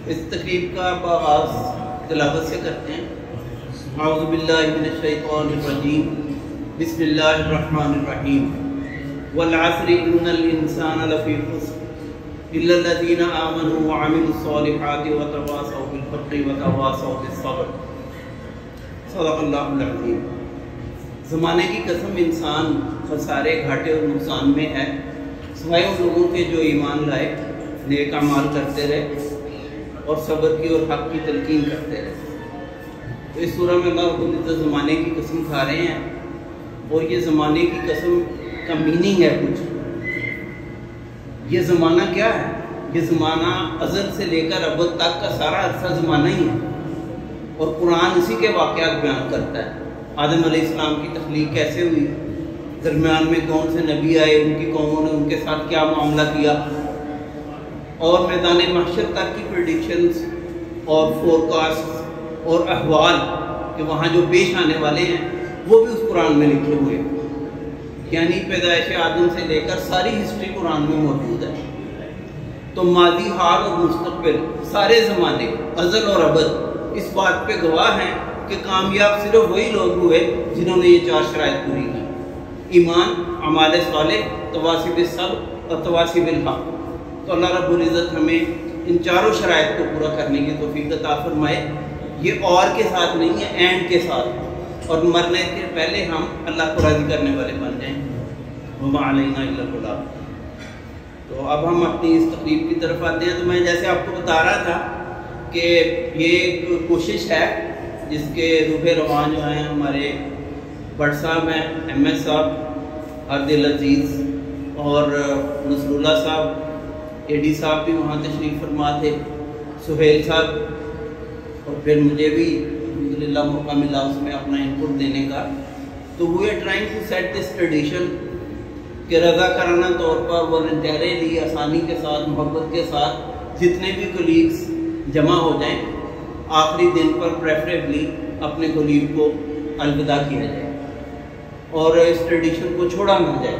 इस तकरीब का आगाज़ तिलावत से करते हैं। औज़ु बिल्लाहि मिनश शैतानिर रजीम, बिस्मिल्लाहिर रहीम। वल अस्रि इन्नल इंसाना लफ़ी खुस्र इल्लल लज़ीना आमनू व अमिलुस सालिहाति व तवासौ बिल हक़्क़ि व तवासौ बिस सब्र। सदक़ल्लाहुल अज़ीम। ज़माने की कसम, इंसान खसारे, घाटे और नुकसान में है, सिवाय उन लोगों के जो ईमान लाए, नेक अमाल करते रहे और सब्र की और हक़ की तलकीन करते रहे। तो इस सूरह में अल्लाह ज़माने की कसम खा रहे हैं और ये ज़माने की कसम का मीनिंग है कुछ। ये ज़माना क्या है? ये ज़माना अज़ल से लेकर अबद तक का सारा अरसा ज़माना ही है और कुरान इसी के वाक़यात बयान करता है। आदम अलैहिस्सलाम की तख्लीक कैसे हुई, दरमियान में कौन से नबी आए, उनकी कौमों ने उनके साथ क्या मामला किया, और मैदान महशर तक की प्रेडिक्शंस और फोरकास्ट और अहवाल कि वहाँ जो पेश आने वाले हैं वो भी उस कुरान में लिखे हुए हैं। यानी पैदाइश आदम से लेकर सारी हिस्ट्री कुरान में मौजूद है। तो मादी, हाल और मुस्तक़बिल सारे ज़माने, अज़ल और अबद इस बात पे गवाह हैं कि कामयाब सिर्फ वही लोग हुए जिन्होंने ये चार शराइत पूरी की: ईमान, अमाल सालेह, तवासी बिस सब्र और तवासी बिल हक़। तो अल्लाह रब्बुल इज़्ज़त हमें इन चारों शराइत को पूरा करने की तौफ़ीक़ अता फ़रमाए। ये और के साथ नहीं है, एंड के साथ, और मरने के पहले हम अल्लाह को राज़ी करने वाले बन जाएँ। वमा अलैना इल्लल बलाग। तो अब हम अपनी इस तक़रीब की तरफ आते हैं। तो मैं जैसे आपको बता रहा था कि ये एक कोशिश है जिसके रूहे रवान जो हैं हमारे भट्ट साहब हैं, MS साहब, आदिल अजीज़ और नसरुल्लाह साहब, AD साहब भी वहाँ तशरीफ़ फरमा थे, सुहेल साहब, और फिर मुझे भी अल्हम्दुलिल्लाह मौका मिला उसमें अपना इनपुट देने का। तो we are trying to set this tradition कि रज़ाकाराना तौर पर वॉलंटियरली, आसानी के साथ, मोहब्बत के साथ जितने भी कोलीग्स जमा हो जाएं, आखिरी दिन पर प्रेफरेबली अपने कोलीग को अलविदा किया जाए और इस ट्रेडिशन को छोड़ा ना जाए।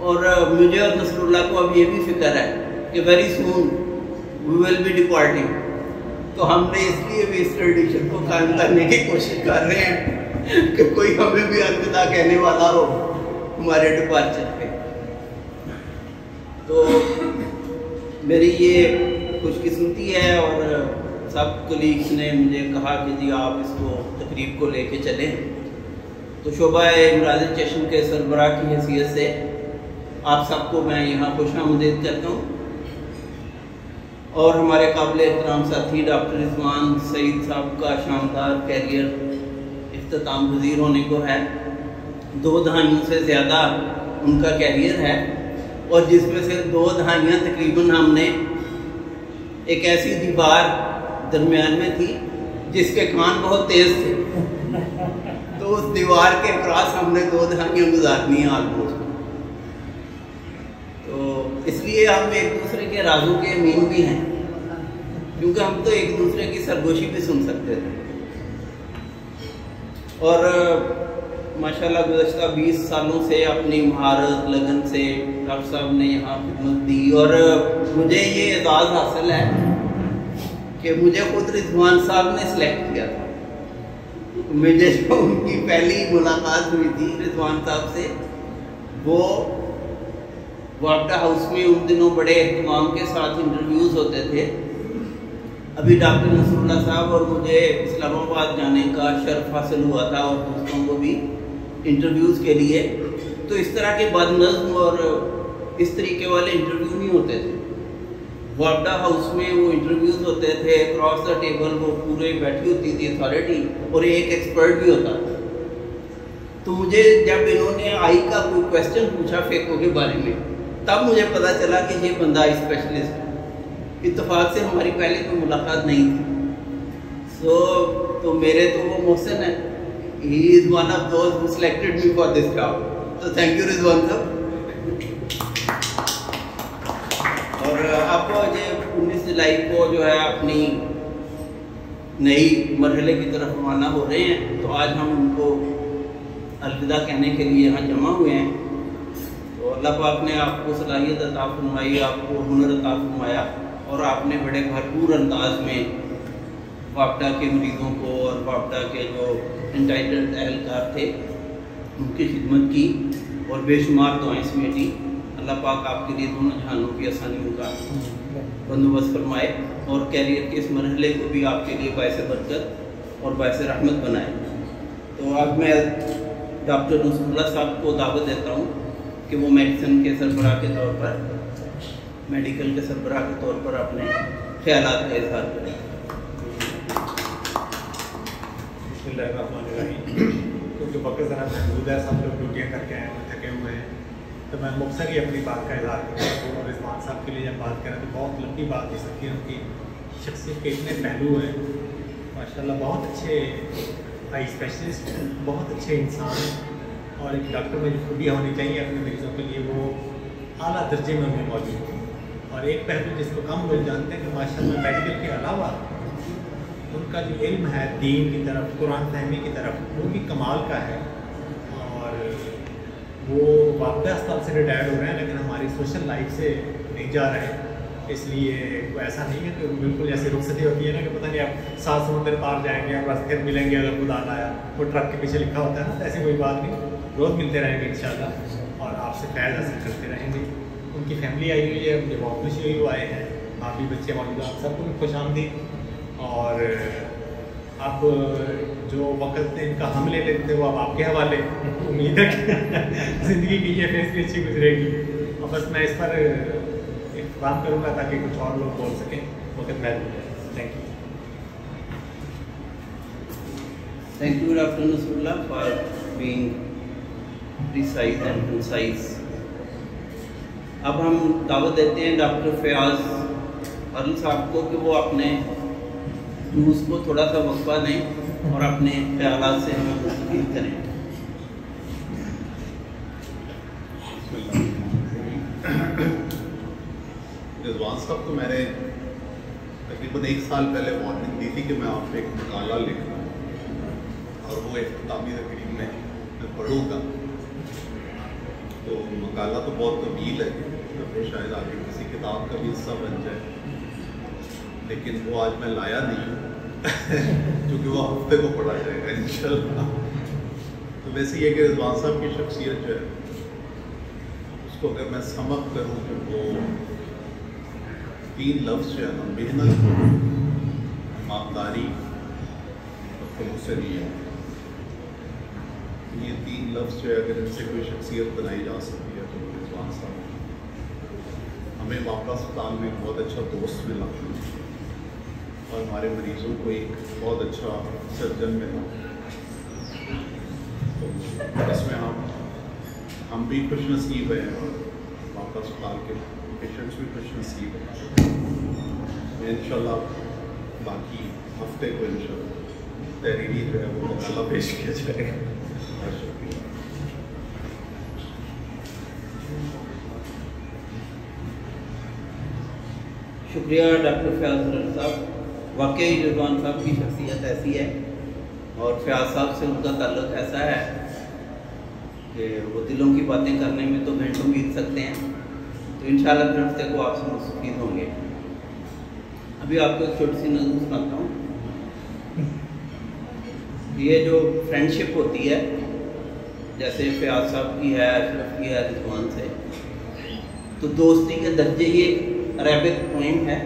और मुझे और नसरुल्लाह को अब ये भी फिक्र है कि very soon we will be departing. तो हमने इसलिए भी इस ट्रेडिशन को कायम करने की कोशिश कर रहे हैं कि कोई हमें भी अलविदा कहने वाला हो हमारे डिपार्चर पे। तो मेरी ये खुशकिस्मती है और सब कोलीग्स ने मुझे कहा कि जी आप इसको तकरीब को लेके चलें। तो शोबा इमराज चश्म के सरबराह की हैसियत से आप सबको मैं यहाँ खुशामदीद करता हूँ। और हमारे काबिल एहतराम साथी डॉक्टर रिजवान सईद साहब का शानदार कैरियर इख्तिताम पज़ीर होने को है। 2 दहाइयों से ज़्यादा उनका कैरियर है और जिसमें से 2 दहाइयाँ तकरीबन हमने एक ऐसी दीवार दरमियान में थी जिसके कान बहुत तेज़ थे, तो उस दीवार के क्रॉस हमने 2 दहाइयाँ गुजारनी है ऑलमोस्ट। तो इसलिए हम एक दूसरे के राजों के अमीन भी हैं, क्योंकि हम तो एक दूसरे की सरगोशी भी सुन सकते थे। और माशाल्लाह गुज़श्ता 20 सालों से अपनी महारत लगन से डॉक्टर साहब ने यहाँ खिदमत दी और मुझे ये एजाज़ हासिल है कि मुझे खुद रिजवान साहब ने सिलेक्ट किया था। मुझे जो उनकी पहली मुलाकात हुई थी रिजवान साहब से, वो वापडा हाउस में उन दिनों बड़े एहतमाम के साथ इंटरव्यूज़ होते थे। अभी डॉक्टर नसरुल्लाह साहब और मुझे इस्लामाबाद जाने का शर्फ हासिल हुआ था और दोस्तों को भी इंटरव्यूज़ के लिए। तो इस तरह के बदनज़्म और इस तरीके वाले इंटरव्यू नहीं होते थे। वापडा हाउस में वो इंटरव्यूज़ होते थे, क्रॉस द टेबल वो पूरे बैठी होती थी अथॉरिटी और एक एक्सपर्ट भी होता था। तो मुझे जब इन्होंने आई का कोई क्वेश्चन पूछा फ़िक़्ह के बारे में, तब मुझे पता चला कि ये बंदा आई स्पेशलिस्ट है। इत्तेफाक से हमारी पहले तो मुलाकात नहीं थी। तो मेरे तो वो मोहसिन है, he is one of those who selected me for this job. तो थैंक यू रिजवान साहब। और अब ये 19 जुलाई को जो है अपनी नई मरहले की तरफ रवाना हो रहे हैं। तो आज हम उनको अलविदा कहने के लिए यहाँ जमा हुए हैं। तो अल्लाह पाक ने आपको सलाहियत अता फरमाई, आपको हुनर अता फरमाया और आपने बड़े भरपूर अंदाज में वापडा के मरीज़ों को और वापडा के जो एंटाइटल्ड एहलकार थे उनकी खिदमत की और बेशुमार दुआएं समेटी। अल्लाह पाक आपके लिए दोनों जहानों की आसानियों का बंदोबस्त फरमाए और कैरियर के इस मरहले को भी आपके लिए बायस बरकत और बायस रहमत बनाए। तो अब मैं डॉक्टर नसरुल्लाह साहब को दावत देता हूँ कि वो मेडिसिन के सरबराह के तौर पर, मेडिकल के सरबराह के तौर पर अपने ख्यालात का इजहार करें। क्योंकि वक्त ज़रा महदूद है, सब लोग ड्यूटियाँ करके आए हैं, थके हुए हैं, तो मैं मुख्तसर ही अपनी बात का इजहार करूँगा। और रिजवान साहब के लिए जब बात करें तो बहुत लंबी बात हो सकती है। उनकी शख्सियत के इतने पहलू हैं माशाल्लाह, बहुत अच्छे आई स्पेशलिस्ट, बहुत अच्छे इंसान, और एक डॉक्टर में जो खूबियाँ होनी चाहिए अपने मरीज़ों के लिए वो आला दर्जे में उनमें मौजूद है। और एक पहलू जिसको कम लोग जानते हैं कि माशाल्लाह मेडिकल के अलावा उनका जो इल्म है दीन की तरफ, कुरान फहमी की तरफ, वो भी कमाल का है। और वो वापडा अस्पताल से रिटायर्ड हो रहे हैं लेकिन हमारी सोशल लाइफ से नहीं जा रहे हैं। इसलिए वो ऐसा नहीं है कि बिल्कुल जैसे रुखसती होती है ना कि पता नहीं आप 7 समुंदर पार जाएंगे और बस फिर मिलेंगे अगर खुदा ना आया, वो ट्रक के पीछे लिखा होता है ना, तो ऐसी कोई बात नहीं, रोज़ मिलते रहेंगे इंशाल्लाह और आपसे फैज़ हासिल करते रहेंगे। उनकी फैमिली आई हुई है, उनके बहुत खुशी हुई, वो आए हैं, भाभी बच्चे मौजूद, आप सबको भी खुश आमदीद। और अब जो वक्त इनका हम ले लेते थे वो अब आपके हवाले। उम्मीद है कि ज़िंदगी की ये फेज़ भी अच्छी गुजरेगी और बस मैं इस पर इक़्तिदाम करूँगा ताकि कुछ और लोग बोल सकें। वक्त महदूद है। Thank you. Thank you, Dr. Nasrullah, for being precise and concise. अब हम दावत देते हैं डॉक्टर फयाज अली साहब को कि वो अपने न्यूज़ को थोड़ा सा वक्फा दें और अपने ख्यालात से हमें मुस्तफ़ीद करें। रिजवान साहब को मैंने तकरीबन 1 साल पहले वार्निंग दी थी कि मैं आप पे एक मकाला लिखूँ और वो इख्तितामी तकरीब में मैं पढ़ूँगा। तो मकाला तो बहुत तवील है, तो शायद आगे किसी किताब का भी हिस्सा बन जाए, लेकिन वो आज मैं लाया नहीं हूँ क्योंकि वो हफ्ते को पढ़ा जाएगा इंशाल्लाह। तो वैसे ये कि रिजवान साहब की शख्सियत जो है उसको अगर मैं समअप करूँ तो वो 3 लफ्ज़ जो है ना, मेहनत, ईमानदारी और खुलूस नियत, ये 3 लफ्ज़ जो है अगर इनसे कोई शख्सियत बनाई जा सकती है तो रिजवान साहब। हमें वापडा अस्पताल में बहुत अच्छा दोस्त मिला और हमारे मरीज़ों को एक बहुत अच्छा सर्जन मिला, तो इसमें हम भी खुश नसीब हैं और वापडा अस्पताल के पेशेंट्स भी खुश नसीब हैं। इंशाल्लाह बाकी हफ्ते को इंशाल्लाह तहरीरी जो है वो मकाला पेश किया जाएगा। शुक्रिया डॉक्टर फयाज साहब। वाकई रिजवान साहब की शख्सियत ऐसी है और फयाज साहब से उनका ताल्लुक़ ऐसा है कि वो दिलों की बातें करने में तो घंटों बीत सकते हैं। तो इंशाल्लाह फिर हफ्ते को आपसे मुस्तफ़ीद होंगे। अभी आपको एक छोटी सी नज़र सुनाता हूँ। ये जो फ्रेंडशिप होती है जैसे फयाज साहब की है, अशरफ की है रिजवान से, तो दोस्ती के दर्जे ये अरबिक पोइम है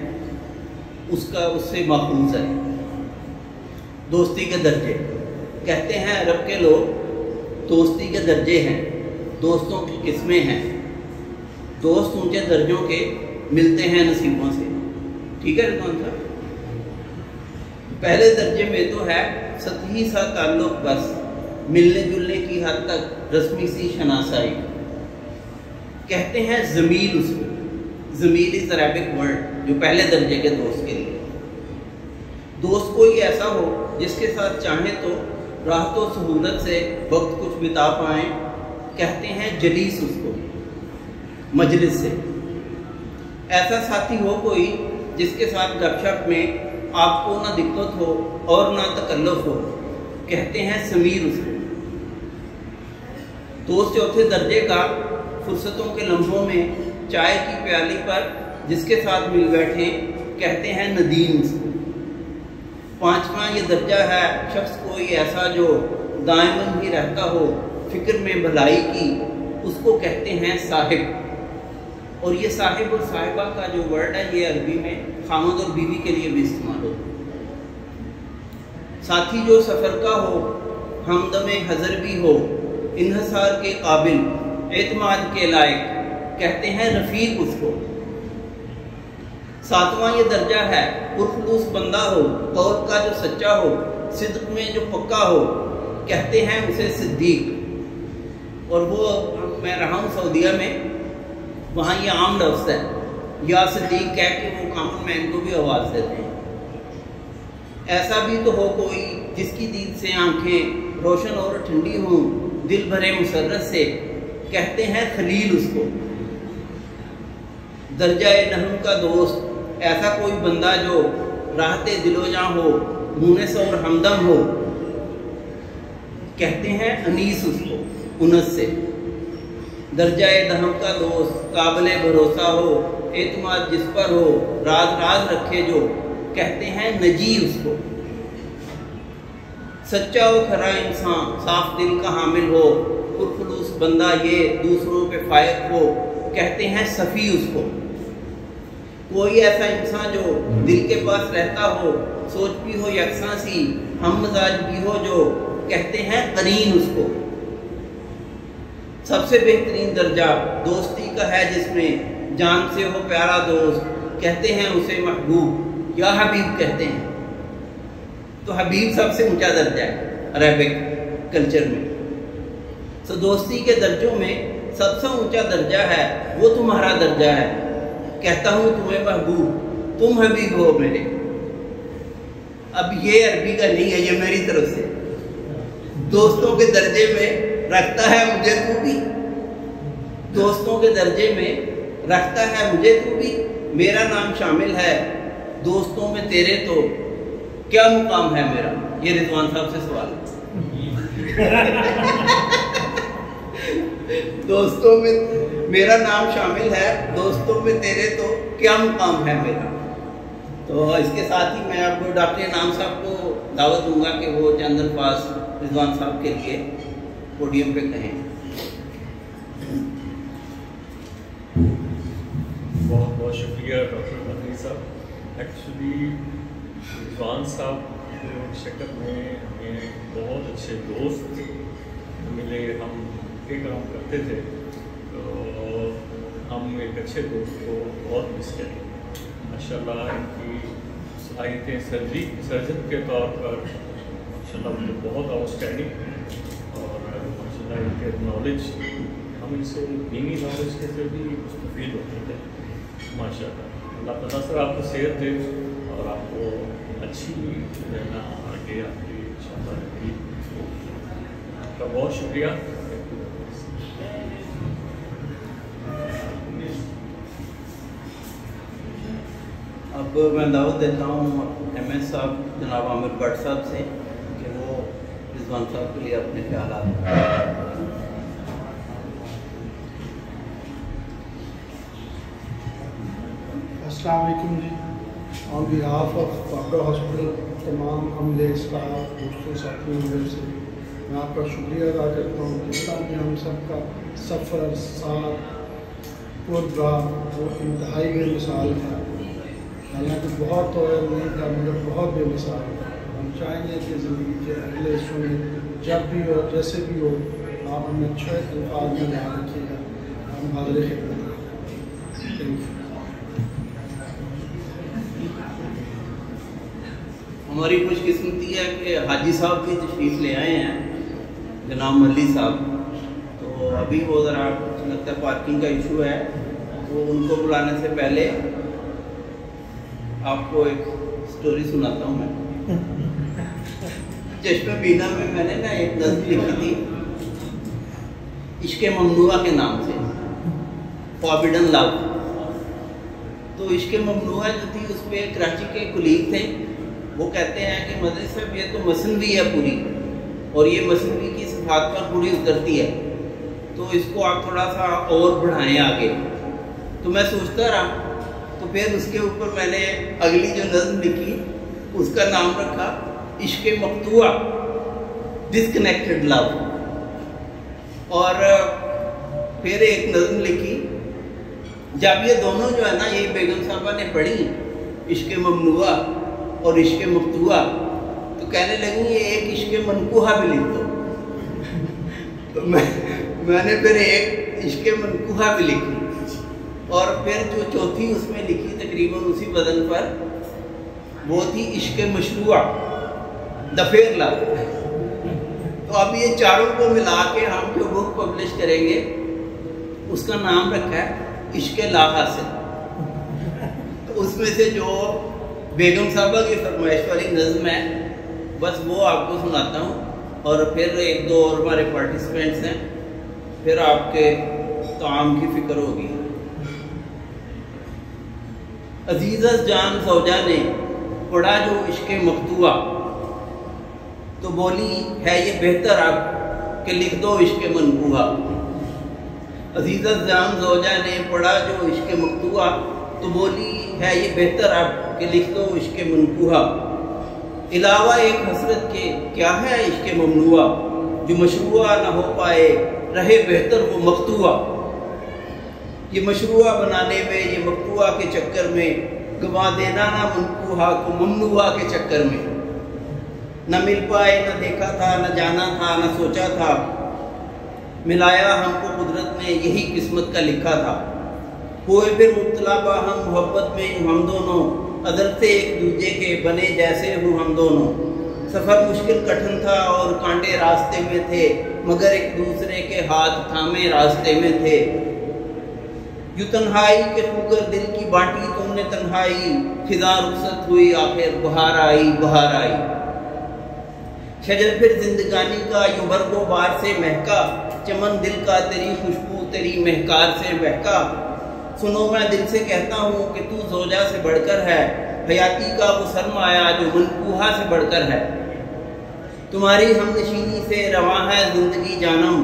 उसका उससे माखूज है। दोस्ती के दर्जे कहते हैं अरब के लोग, दोस्ती के दर्जे हैं, दोस्तों की किस्में हैं, दोस्त ऊंचे दर्जों के मिलते हैं नसीबों से। ठीक है रिजवान साहब, पहले दर्जे में तो है सतही सा ताल्लुक, बस मिलने जुलने की हद तक रस्मी सी शनासाई। कहते हैं ज़मील, उसको ज़मील इज़ अरबिक वर्ड जो पहले दर्जे के दोस्त के लिए। दोस्त कोई ऐसा हो जिसके साथ चाहें तो राहत व सहूलत से वक्त कुछ बिता पाएँ। कहते हैं जलीस उसको मजलिस से। ऐसा साथी हो कोई जिसके साथ गपशप में आपको ना दिक्कत हो और ना तकल्लुफ हो। कहते हैं समीर उसको। दोस्त चौथे दर्जे का फुर्सतों के लम्हों में चाय की प्याली पर जिसके साथ मिल बैठे कहते हैं नदीम। पांचवा ये दर्जा है शख्स कोई ऐसा जो दायमन ही रहता हो फिक्र में भलाई की, उसको कहते हैं साहिब। और ये साहिब और साहिबा का जो वर्ड है ये अरबी में खामद और बीवी के लिए भी इस्तेमाल होता है। साथी जो सफ़र का हो, हमदमे हज़र भी हो, इन्हसार के काबिल, एतमाद के लायक, कहते हैं रफ़ीक उसको। सातवां ये दर्जा है पुरखलूस बंदा हो, कौल का जो सच्चा हो, सिद्क में जो पक्का हो, कहते हैं उसे सिद्दीक। और वो मैं रहा हूँ सऊदीया में, वहाँ ये आम लफ्ज़ है, या सिद्दीक कह के वो कामन मैन को भी आवाज़ देते हैं। ऐसा भी तो हो कोई जिसकी दीद से आंखें रोशन और ठंडी हों, दिल भरे मुसर्रत से, कहते हैं खलील उसको। दर्जाए नहम का दोस्त ऐसा कोई बंदा जो राहते दिलोजा हो, मुनस और हमदम हो, कहते हैं अनीस उसको, उनस से। दर्जाए दहम का दोस्त काबिले भरोसा हो, एतमाद जिस पर हो, राज राज रखे जो, कहते हैं नजी उसको। सच्चा हो खरा इंसान, साफ दिल का हामिल हो, पुरखलूस बंदा ये दूसरों पे फायद हो, कहते हैं सफ़ी उसको। कोई ऐसा इंसान जो दिल के पास रहता हो, सोच भी हो यकसा सी, हम मजाज भी हो जो, कहते हैं करीन उसको। सबसे बेहतरीन दर्जा दोस्ती का है जिसमें जान से हो प्यारा दोस्त, कहते हैं उसे महबूब या हबीब कहते हैं। तो हबीब सबसे ऊंचा दर्जा है अरबिक कल्चर में। तो दोस्ती के दर्जों में सबसे ऊंचा दर्जा है वो तुम्हारा दर्जा है, कहता हूँ तुम्हें महबूब, तुम हबीब हो मेरे। अब ये अरबी का नहीं है, ये मेरी तरफ से। दोस्तों के दर्जे में रखता है मुझे तू भी, दोस्तों के दर्जे में रखता है मुझे तू भी, मेरा नाम शामिल है दोस्तों में तेरे, तो क्या मुकाम है मेरा। ये रिजवान साहब से सवाल दोस्तों में मेरा नाम शामिल है, दोस्तों में तेरे, तो क्या मुकाम है मेरा। तो इसके साथ ही मैं आपको डॉक्टर इनाम साहब को दावत दूंगा कि वो चंद अल्फाज रिजवान साहब के लिए पोडियम पे कहें। बहुत बहुत शुक्रिया डॉक्टर मदनी साहब। एक्चुअली रिजवान साहब के शक्ल में हमें बहुत अच्छे दोस्त मिले, हम एक काम करते थे, तो हम एक अच्छे दोस्त को बहुत मिस करें। माशाल्लाह इनकी सलाहियतें सर्जन के तौर पर माशाल्लाह मुझे बहुत आउटस्टैंडिंग, और माशाल्लाह इनके नॉलेज, हम इनसे दीनी नॉलेज के से भी मुस्तफ़ीद होते थे माशाल्लाह। अल्लाह ताला सर आपको सेहत दे और आपको अच्छी रहना आगे आपकी इंशाअल्लाह रहेगी। आपका बहुत शुक्रिया। अब मैं दावत देता हूँ MS साहब जनाब आमिर भट्ट साहब से कि वो रिजवान साहब के लिए अपने ख्याल। अस्सलाम वालेकुम जी। On behalf of Babra hospital तमाम अमले, स्टाफ, दोस्तों, साथियों से मैं आपका शुक्रिया अदा करता हूँ। जितना भी हम सबका सफ़र साथ प्रोग्राम वो इंतहाई बेमिसाल है। हालांकि बहुत तो नहीं था मगर बहुत बेमिसाल है। हम चाहेंगे कि ज़िंदगी के अगले हिस्सों में जब भी हो जैसे भी हो आप हमें अच्छे अल्फाज में ध्यान रखिएगा। हम हाज़िर खिदमत। हमारी खुशकिस्मती है कि हाजी साहब भी तशरीफ़ ले आए हैं, जनाब मल्ली साहब। तो अभी वो ज़रा लगता है पार्किंग का इशू है, तो उनको बुलाने से पहले आपको एक स्टोरी सुनाता हूँ मैं। चश्मे बीना में मैंने ना एक नज़्म लिखी थी इश्क़ ममनुआ के नाम से, फॉरबिडन लव। तो इश्क़ ममनुआ जो थी उसमें कराची के कुलीग थे, वो कहते हैं कि मदनी साहब ये तो मसनवी है पूरी, और ये मसनवी की सिफात पर पूरी उतरती है, तो इसको आप थोड़ा सा और बढ़ाएं आगे। तो मैं सोचता रहा, तो तो फिर उसके ऊपर मैंने अगली जो नज़्म लिखी उसका नाम रखा इश्क़ मक़तूआ, डिस्कनेक्टेड लव। और फिर एक नज़्म लिखी। जब ये दोनों जो है ना, ये बेगम साहबा ने पढ़ी, इश्क़ ममनुआ और इश्क़ मक़तूआ, तो कहने लगी ये एक इश्क़ मनकूहा भी लिख दो। तो मैंने फिर एक इश्क़ मनकूहा भी लिखी, और फिर जो चौथी उसमें लिखी तकरीबन उसी वजन पर, वो थी इश्क़ मशरूआ, द फेयर लव। तो अब ये चारों को मिला के हम जो बुक पब्लिश करेंगे उसका नाम रखा है इश्क़ लाहासिल। तो उसमें से जो बेगम साहबा की फरमाइश वाली नज़्म है बस वो आपको सुनाता हूँ, और फिर एक दो और हमारे पार्टिसिपेंट्स हैं, फिर आपके ताम की फिक्र होगी। अजीज़त जान ज़ौजा ने पढ़ा जो इश्क़ मक़तूआ, तो बोली है ये बेहतर अब कि लिख दो इश्क़ मनकूहा। अजीज़त जान ज़ौजा ने पढ़ा जो इश्क़ मक़तूआ, तो बोली है ये बेहतर अब कि लिख दो इश्क़ मनकूहा। इलावा एक हसरत के क्या है इश्क़ ममनुआ, जो मशरूआ ना हो पाए रहे बेहतर वो मक़तूआ। ये मशरूआ बनाने में, ये मक़तूआ के चक्कर में गवा देना ना मनकूहा को ममनुआ के चक्कर में। न मिल पाए, न देखा था, न जाना था, न सोचा था, मिलाया हमको कुदरत ने यही किस्मत का लिखा था। हुए फिर मुब्तला हम मोहब्बत में हम दोनों, अदल से एक दूजे के बने जैसे हूँ हम दोनों। सफ़र मुश्किल कठिन था और कांटे रास्ते में थे, मगर एक दूसरे के हाथ थामे रास्ते में थे। यूं तन्हाई के ठुकर दिल की बांटी तुमने तन्हाई, खिज़ा रुखसत हुई आखिर बहार आई बहार आई। शजर फिर जिंदगानी का यूं बरगो बार से महका, चमन दिल का तेरी खुशबू तेरी महकार से महका। सुनो मैं दिल से कहता हूँ कि तू ज़ौजा से बढ़कर है, हयाती का वो सरमाया जो मनकूहा से बढ़कर है। तुम्हारी हमनशीनी से रवां है जिंदगी जानम,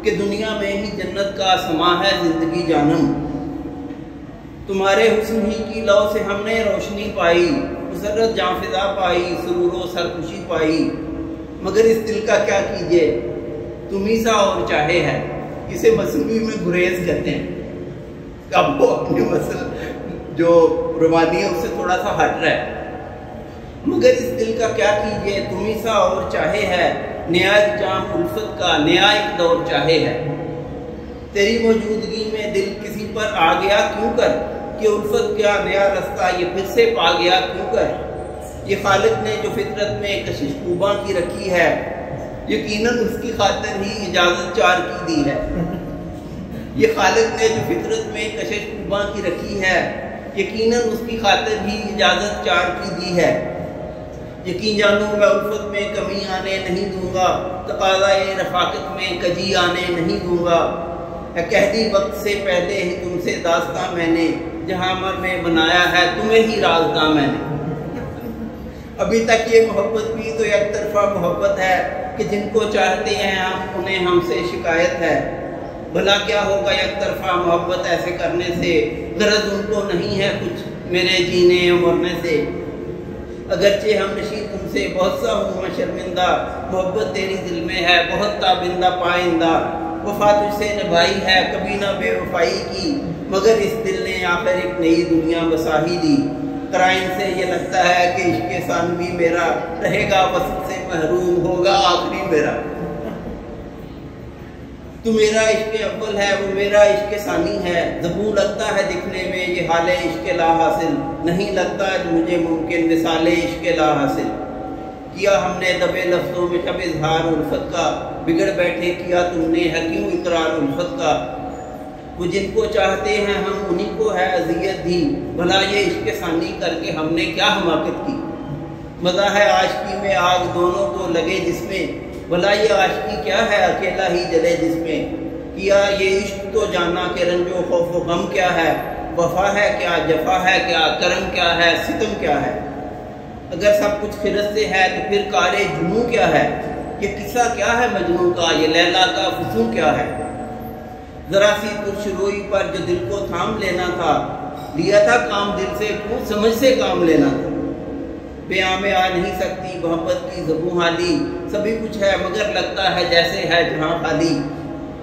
कि दुनिया में ही जन्नत का समा है जिंदगी जानम। तुम्हारे हुस्न ही की लौ से हमने रोशनी पाई, मुसर्रत जाफिजा पाई, सुरूरो सरखुशी पाई। मगर इस दिल का क्या कीजिए, तुम ही सा और चाहे है। इसे मसनवी में गुरेज कहते हैं। अब वो अपने मसल जो रुमानी है उससे थोड़ा सा हट रहा है। मगर इस दिल का क्या कीजिए, तुम ही सा और चाहे है। नया जाम उल्फत का नया एक दौर चाहे है। तेरी मौजूदगी में दिल किसी पर आ गया क्यों कर, कि उल्फत क्या नया रास्ता ये फिर से पा गया क्यों कर। ये खालिक ने जो फितरत में कशिश खूबा की रखी है, यकीनन उसकी खातिर ही इजाज़त चार की दी है। ये खालिक ने जो फितरत में कशिश खूबा की रखी है, यकीनन उसकी खातिर ही इजाज़त चार की दी है। यकीन जानूँ मैं उल्फत में कमी आने नहीं दूंगा, तकाज़ा-ए रफ़ाक़त में कजी आने नहीं दूंगा। कह दी वक्त से पहले ही तुमसे दास्तां मैंने, जहाँ अमर में बनाया है तुम्हें ही राज़दां मैंने। अभी तक ये मोहब्बत भी तो एक तरफा मोहब्बत है, कि जिनको चाहते हैं हम उन्हें हमसे शिकायत है। भला क्या होगा एक तरफा मोहब्बत ऐसे करने से, गरज उनको नहीं है कुछ मेरे जीने या मरने से। अगरचे हम नशीं तुमसे बहुत सा हूँ मैं शर्मिंदा, मोहब्बत तेरी दिल में है बहुत ताबिंदा पाइंदा। वफा तुझसे निभाई है कभी ना बेवफाई की, मगर इस दिल ने आखिर एक नई दुनिया बसा ही दी। कराइन से ये लगता है कि इश्क़ सानवी मेरा रहेगा वसल से महरूम होगा आखिरी मेरा। तू मेरा इश्क़ अव्वल है वो मेरा इश्क़ सानी है, ज़बूर लगता है दिखने में ये हाले इश्क़ ला हासिल, नहीं लगता मुझे मुमकिन मिसाले इश्क़ ला हासिल। किया हमने दबे लफ्ज़ों में जब इजहार उल्फत का, बिगड़ बैठे किया तुमने है क्यों इकरार उल्फत का। वो जिनको चाहते हैं हम उन्हीं को है अज़ियत दी, भला ये इश्क़ सानी करके हमने क्या हमाकत की। मज़ा है आशिकी में आग दोनों को लगे जिसमें, भला ये आशिकी क्या है अकेला ही जले जिसमें। किया ये इश्क तो जाना कि रंजो खौफ व गम क्या है, वफा है क्या जफा है क्या करम क्या है सितम क्या है। अगर सब कुछ खिरत से है तो फिर कारे जुनू क्या है, ये किस्सा क्या है मजनू का, ये लैला का फुसूं क्या है। ज़रा सी तुरशरोई पर जो दिल को थाम लेना था, लिया था काम दिल से, खूब समझ से काम लेना था। बयां में आ नहीं सकती मोहब्बत की ज़बूं हाली, सभी कुछ है मगर लगता है जैसे है जहाँ खाली।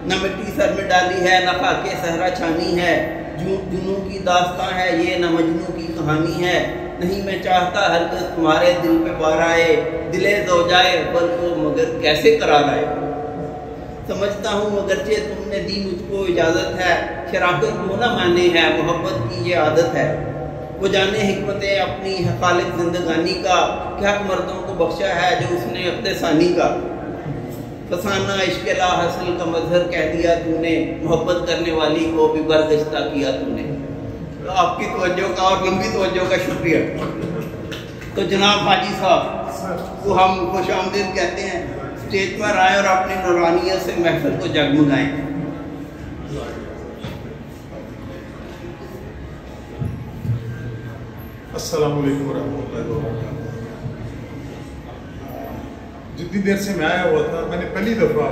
न मिट्टी सर में डाली है न खाके सहरा छानी है, जुनू की दास्तां है ये न मजनू की कहानी है। नहीं मैं चाहता हरगिज़ तुम्हारे दिल पे बार आए, दिले दो जाए बल को मगर कैसे करार आए। समझता हूँ मगरचे तुमने दी मुझको इजाज़त है, शराकत वो न माने है मोहब्बत की ये आदत है। वो जाने हिकमतें अपनी खालिक जिंदगानी का, क्या मर्दों को बख्शा है जो उसने अपने सानी का। फसाना इश्क़ ला हसल का मजहर कह दिया तूने, मोहब्बत करने वाली को भी बर्गश्ता किया तूने। तो आपकी तवज्जो का और लंबी तवज्जो का शुक्रिया। तो जनाब हाजी साहब को हम खुश आमदीद कहते हैं, स्टेज पर आए और अपनी नूरानियत से महफिल को जगमगाएं। अस्सलाम वालेकुम रहमतुल्लाहि व बरकातहू। जितनी देर से मैं आया हुआ था, मैंने पहली दफ़ा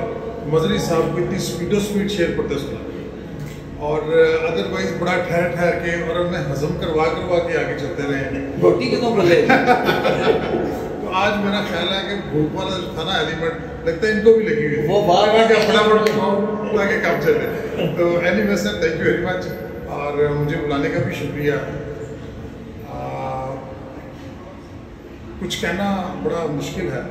मजरी साहब को इतनी स्पीड शेयर पढ़ते सुना, और अदरवाइज बड़ा ठहर ठहर के और हमें हजम करवा के आगे चलते रहे। रोटी के तो बोले तो आज मेरा ख्याल है कि भूख वाला जो था ना एलिमेंट, लगता है इनको भी लगी हुई है, वो बार फटाफट आगे काम चले। तो anyway sir, thank you very much, और मुझे बुलाने का भी शुक्रिया। कुछ कहना बड़ा मुश्किल है।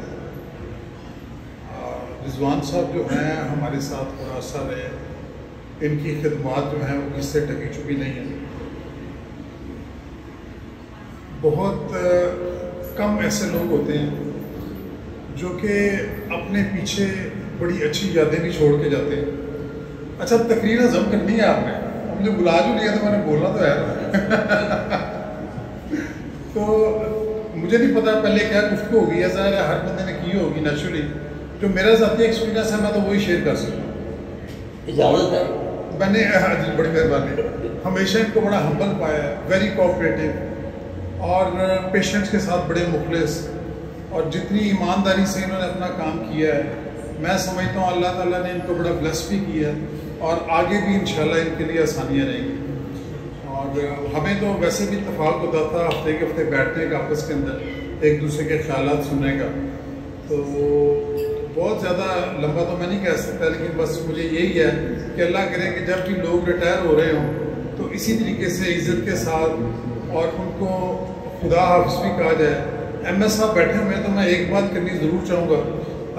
रिजवान साहब जो हैं हमारे साथ बड़ा अर्सा रहे, इनकी खिदमात जो हैं वो किससे टकी चुकी नहीं है। बहुत कम ऐसे लोग होते हैं जो कि अपने पीछे बड़ी अच्छी यादें भी छोड़ के जाते हैं। अच्छा, तकरीर हज़म करनी है आपने, मुझे बुला जो लिया तो मैंने बोलना तो है। तो मुझे नहीं पता पहले क्या गुफ्तगू होगी, ऐसा हर बंदे ने की होगी नेचुरली। जो मेरा ज़ाती एक्सपीरियंस है मैं तो वही शेयर कर सकता हूँ। इजाज़त है। मैंने बड़ी मेहरबानी, हमेशा इनको बड़ा हम्बल पाया है, वेरी कोऑपरेटिव और पेशेंट्स के साथ बड़े मुखलिस, और जितनी ईमानदारी से इन्होंने अपना काम किया है, मैं समझता हूँ अल्लाह ताला ने इनको बड़ा ब्लेस भी किया है, और आगे भी इंशाल्लाह इनके लिए आसानियाँ रहेंगी। और हमें तो वैसे भी इत्तेफाक होता था हफ्ते के हफ्ते बैठने का, आपस के अंदर एक दूसरे के ख्यालात सुनने का। तो बहुत ज़्यादा लंबा तो मैं नहीं कह सकता, लेकिन बस मुझे यही है कि अल्लाह करे कि जब भी लोग रिटायर हो रहे हों तो इसी तरीके से इज़्ज़त के साथ और उनको खुदा हाफ़िज़ भी कहा जाए। MS साहब बैठे हुए तो मैं एक बात करनी ज़रूर चाहूँगा,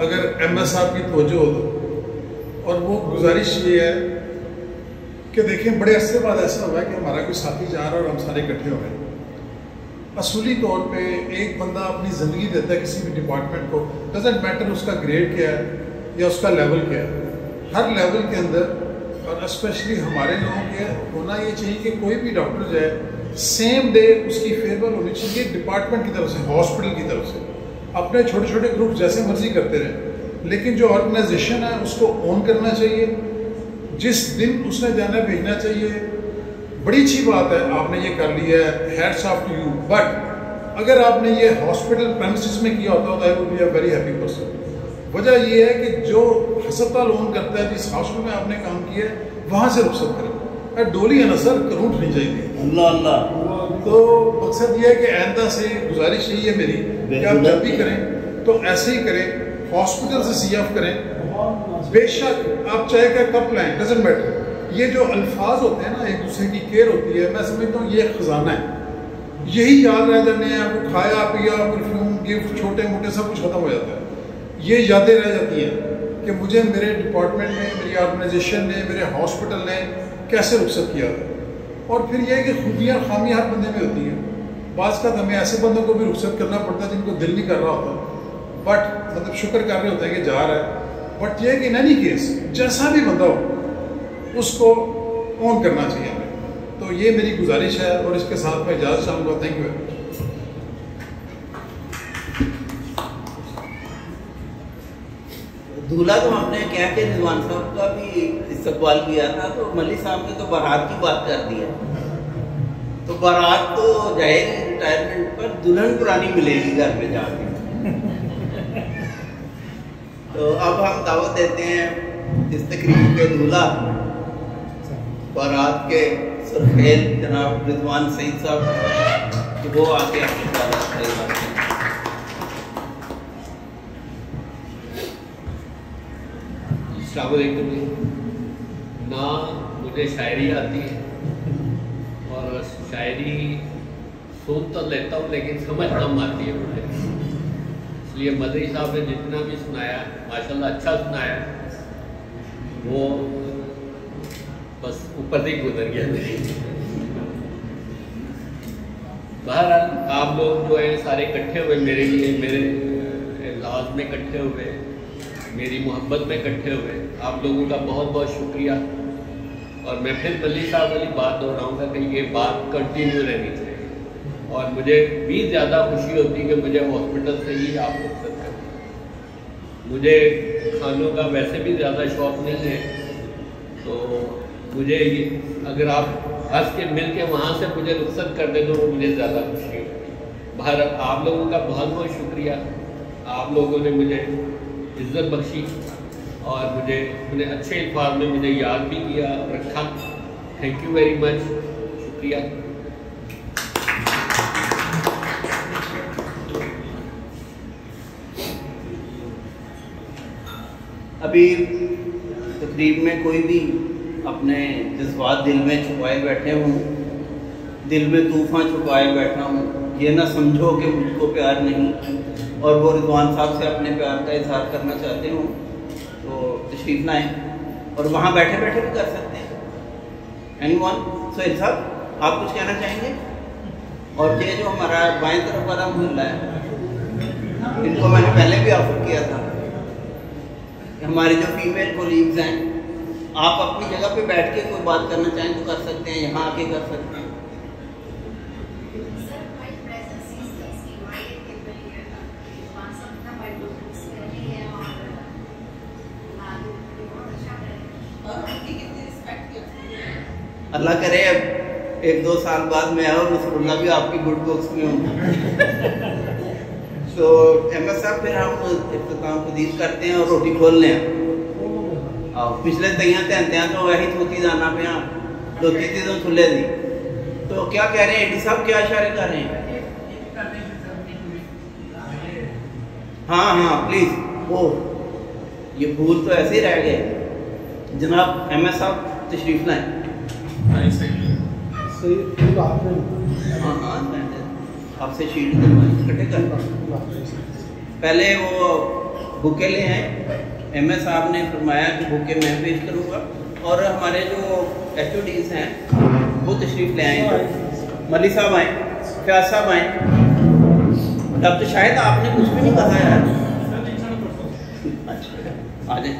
अगर MS साहब की तवज्जो हो तो, और वो गुजारिश ये है कि देखें बड़े अरसे बाद ऐसा हुआ है कि हमारा कोई साथी जा रहा है और हम सारे इकट्ठे हो गए। असूली तौर पे एक बंदा अपनी ज़िंदगी देता है किसी भी डिपार्टमेंट को, डजेंट मैटर उसका ग्रेड क्या है या उसका लेवल क्या है, हर लेवल के अंदर, और स्पेशली हमारे लोगों के होना ये चाहिए कि कोई भी डॉक्टर जाए सेम डे उसकी फेयरवेल होनी चाहिए डिपार्टमेंट की तरफ से, हॉस्पिटल की तरफ से। अपने छोटे छोटे ग्रुप जैसे मर्जी करते रहे, लेकिन जो ऑर्गेनाइजेशन है उसको ओन करना चाहिए, जिस दिन उसने जाना भेजना चाहिए। बड़ी अच्छी बात है आपने ये कर लिया है, hats off to you, but अगर आपने ये हॉस्पिटल प्रेमिसेस में किया होता तो I would be a very happy person. वजह ये है कि जो हस्पताल ओन करता है, जिस हॉस्पिटल में आपने काम किया है वहाँ से रुखसत करें। डोली है ना सर, करूँट नहीं चाहिए। अल्लाह अल्लाह। तो मकसद ये है कि आइंदा से गुजारिश यही है मेरी कि आप जब भी करें तो ऐसे ही करें, हॉस्पिटल से CF करें। बेशक आप चाय का कप लाएं, डजेंट मैटर। ये जो अल्फाज होते हैं ना, एक दूसरे की केयर होती है, मैं समझता हूँ ये खजाना है। यही याद रह जाने हैं, आपको खाया पिया, परफ्यूम, गिफ्ट, छोटे मोटे सब कुछ खत्म हो जाता है। ये यादें रह जाती हैं कि मुझे मेरे डिपार्टमेंट ने, मेरी ऑर्गेनाइजेशन ने, मेरे हॉस्पिटल ने कैसे रुखसत किया था। और फिर यह है कि खूबियाँ खामियाँ हर बंदे में होती हैं। बाज़ का हमें ऐसे बंदों को भी रुखसत करना पड़ता है जिनको दिल नहीं कर रहा होता, बट मतलब शुक्र कर रहे होते हैं कि जा रहा है। बट यह है कि इन एनी केस जैसा भी बंदा हो उसको ऑन करना चाहिए हमें। तो ये मेरी गुजारिश है, और इसके साथ मैं इजाज़त चाहूँगा। Thank you. दूल्हा तो हमने कह के रिजवान साहब का भी इस्तकबाल किया था, तो मलिक साहब ने तो बारात की बात कर दी है। तो बारात तो जाएगी रिटायरमेंट पर, दुल्हन पुरानी मिलेगी घर में जाके। तो अब हम दावत देते हैं इस तकरीब के दूल्हा बारात के सुरखेल जनाब रिजवान सईद साहब, तो वो आके आपके साथ करेगा। ना मुझे शायरी आती है और शायरी सुन तो लेता हूँ लेकिन समझ कम आती है मुझे, इसलिए मदरी साहब ने जितना भी सुनाया माशाल्लाह अच्छा सुनाया, वो बस ऊपर से ही गुजर गया मेरे। बहरहाल आप लोग जो है सारे इकट्ठे हुए मेरे लिए, मेरे एजाज़ में इकट्ठे हुए, मेरी मोहब्बत में इकट्ठे हुए, आप लोगों का बहुत बहुत शुक्रिया। और मैं फिर मल्ली साहब वाली बात दोहराऊँगा कि ये बात कंटिन्यू रहनी चाहिए और मुझे भी ज़्यादा खुशी होती कि मुझे हॉस्पिटल से ही आप रुखसत करते। मुझे खानों का वैसे भी ज़्यादा शौक़ नहीं है, तो मुझे ये अगर आप हंस के मिल के वहाँ से मुझे रुखसत कर दे तो वो मुझे ज़्यादा खुशी होगी। बाहर आप लोगों का बहुत बहुत शुक्रिया, आप लोगों ने मुझे इज़्ज़त बख्शी और मुझे अपने अच्छे अल्फाज में मुझे याद भी किया, रखा। थैंक यू वेरी मच, शुक्रिया। अभी तकरीब में कोई भी अपने जज्बात दिल में छुपाए बैठे हूँ, दिल में तूफ़ान छुपाए बैठा हूँ, ये ना समझो कि मुझको प्यार नहीं, और वो रिजवान साहब से अपने प्यार का इजहार करना चाहते हूँ तो तशरीफ़ लाएँ और वहाँ बैठे बैठे भी कर सकते हैं। एनीवन? सोहेल साहब आप कुछ कहना चाहेंगे? और ये जो हमारा बाएं तरफ वाला मोहल्ला है, इनको मैंने पहले भी ऑफर किया था, हमारे जो फीमेल कोलीग्स हैं, आप अपनी जगह पे बैठ के कोई बात करना चाहें तो कर सकते हैं, यहाँ आके कर सकते हैं। अल्लाह करे अब 1-2 साल बाद मैं और नसरुल्लाह भी आपकी गुड बुक्स में हूँ। तो अहमद साहब फिर हम इख्तिताम पदीद करते हैं और रोटी खोल लें। आओ पिछले तैयार तो वही थोती जाना पे धोती थी तो खुले दी। तो क्या कह रहे हैं एडी साहब, क्या इशारे कर रहे हैं? हाँ प्लीज़, वो ये भूल तो ऐसे ही रह गए। जनाब अहमद साहब तशरीफ़ लाएँ। हाँ आपसे शीट इकट्ठे कर, पहले वो बुके ले हैं। एमएस साहब ने फरमाया कि बुके मैं पेश करूँगा और हमारे जो एचओडीज हैं वो तशरीफ़ ले आए। मली साहब आए, फ्याज साहब आए। तब तो शायद आपने कुछ भी नहीं बताया। अच्छा आ जाए।